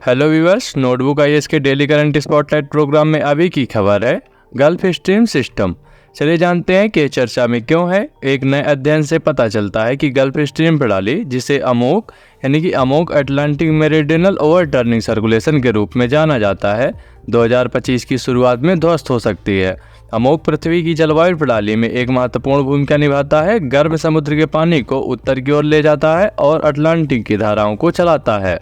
Hello viewers, notebook IAS के daily current spotlight programme में अभी की खबर है गल्फ स्ट्रीम सिस्टम। चलिए जानते हैं कि चर्चा में क्यों है। एक नए अध्ययन से पता चलता है कि गल्फ स्ट्रीम प्रणाली, जिसे अमोक यानी कि Amok Atlantic meridional overturning circulation के रूप में जाना जाता है, 2025 की शुरुआत में ध्वस्त हो सकती है। अमोक पृथ्वी की जलवायु प्रणाली में एक महत्वपूर्ण भूमिका निभाता है। गर्म समुद्र के पानी को उत्तर की ओर ले जाता है और अटलांटिक की धाराओं को चलाता है।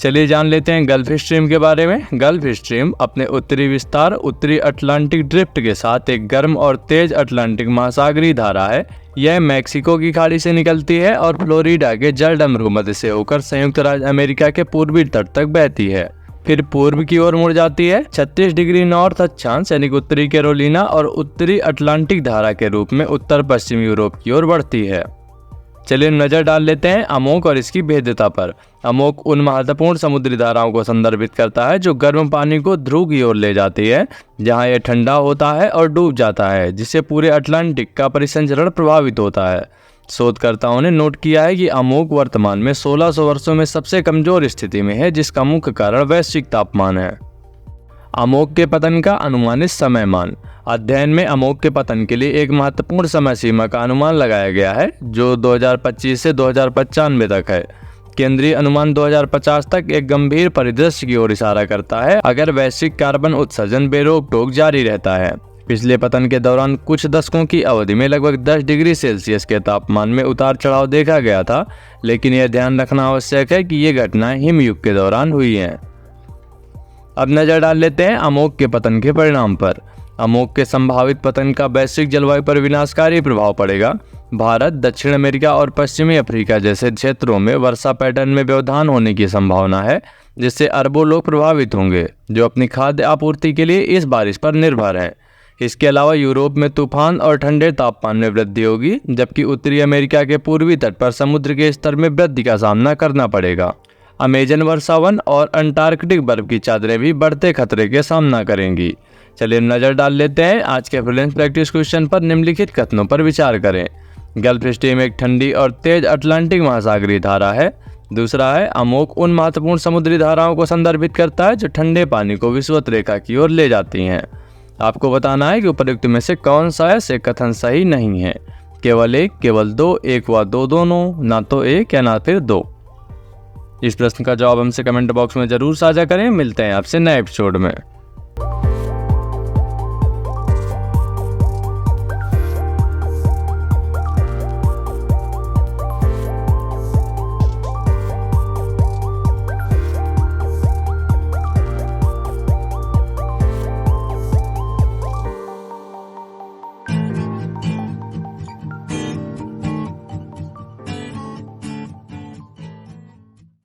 चलिए जान लेते हैं गल्फ स्ट्रीम के बारे में। गल्फ स्ट्रीम अपने उत्तरी विस्तार, उत्तरी अटलांटिक ड्रिफ्ट के साथ एक गर्म और तेज अटलांटिक महासागरीय धारा है। यह मैक्सिको की खाड़ी से निकलती है और फ्लोरिडा के जलडमरू मध्य से होकर संयुक्त राज्य अमेरिका के पूर्वी तट तक बहती है, फिर पूर्व की ओर मुड़ जाती है। 36 डिग्री नॉर्थ अक्षांश यानी उत्तरी कैरोलिना और उत्तरी अटलांटिक धारा के रूप में उत्तर पश्चिमी यूरोप की ओर बढ़ती है। चलिए नजर डाल लेते हैं अमोक और इसकी भेद्यता पर। अमोक उन महत्वपूर्ण समुद्री धाराओं को संदर्भित करता है जो गर्म पानी को ध्रुव की ओर ले जाती है, जहां यह ठंडा होता है और डूब जाता है, जिससे पूरे अटलांटिक का परिसंचरण प्रभावित होता है। शोधकर्ताओं ने नोट किया है कि अमोक वर्तमान में 1600 वर्षों में सबसे कमजोर स्थिति में है, जिसका मुख्य कारण वैश्विक तापमान है। अमोक के पतन का अनुमानित समय मान। अध्ययन में अमोक के पतन के लिए एक महत्वपूर्ण समय सीमा का अनुमान लगाया गया है, जो 2025 से 2095 तक है। केंद्रीय अनुमान 2050 तक एक गंभीर परिदृश्य की ओर इशारा करता है, अगर वैश्विक कार्बन उत्सर्जन बेरोक टोक जारी रहता है। पिछले पतन के दौरान कुछ दशकों की अवधि में लगभग 10 डिग्री सेल्सियस के तापमान में उतार चढ़ाव देखा गया था, लेकिन यह ध्यान रखना आवश्यक है कि ये घटनाएं हिमयुग के दौरान हुई हैं। अब नजर डाल लेते हैं अमोक के पतन के परिणाम पर। अमोक के संभावित पतन का वैश्विक जलवायु पर विनाशकारी प्रभाव पड़ेगा। भारत, दक्षिण अमेरिका और पश्चिमी अफ्रीका जैसे क्षेत्रों में वर्षा पैटर्न में व्यवधान होने की संभावना है, जिससे अरबों लोग प्रभावित होंगे जो अपनी खाद्य आपूर्ति के लिए इस बारिश पर निर्भर हैं। इसके अलावा यूरोप में तूफान और ठंडे तापमान में वृद्धि होगी, जबकि उत्तरी अमेरिका के पूर्वी तट पर समुद्र के स्तर में वृद्धि का सामना करना पड़ेगा। अमेजन वर्षावन और अंटार्कटिक बर्फ की चादरें भी बढ़ते खतरे के सामना करेंगी। चलिए नजर डाल लेते हैं आज के फ्लुएंस प्रैक्टिस क्वेश्चन पर। निम्नलिखित कथनों पर विचार करें। गल्फ स्ट्रीम एक ठंडी और तेज अटलांटिक महासागरीय धारा है। दूसरा है, अमोक उन महत्वपूर्ण समुद्री धाराओं को संदर्भित करता है जो ठंडे पानी को विषुवत रेखा की ओर ले जाती हैं। आपको बताना है कि उपरोक्त में से कौन सा से कथन सही नहीं है। केवल एक, केवल दो, एक व दो दोनों, ना तो एक या ना फिर दो। इस प्रश्न का जवाब हमसे कमेंट बॉक्स में जरूर साझा करें। मिलते हैं आपसे नए एपिसोड में।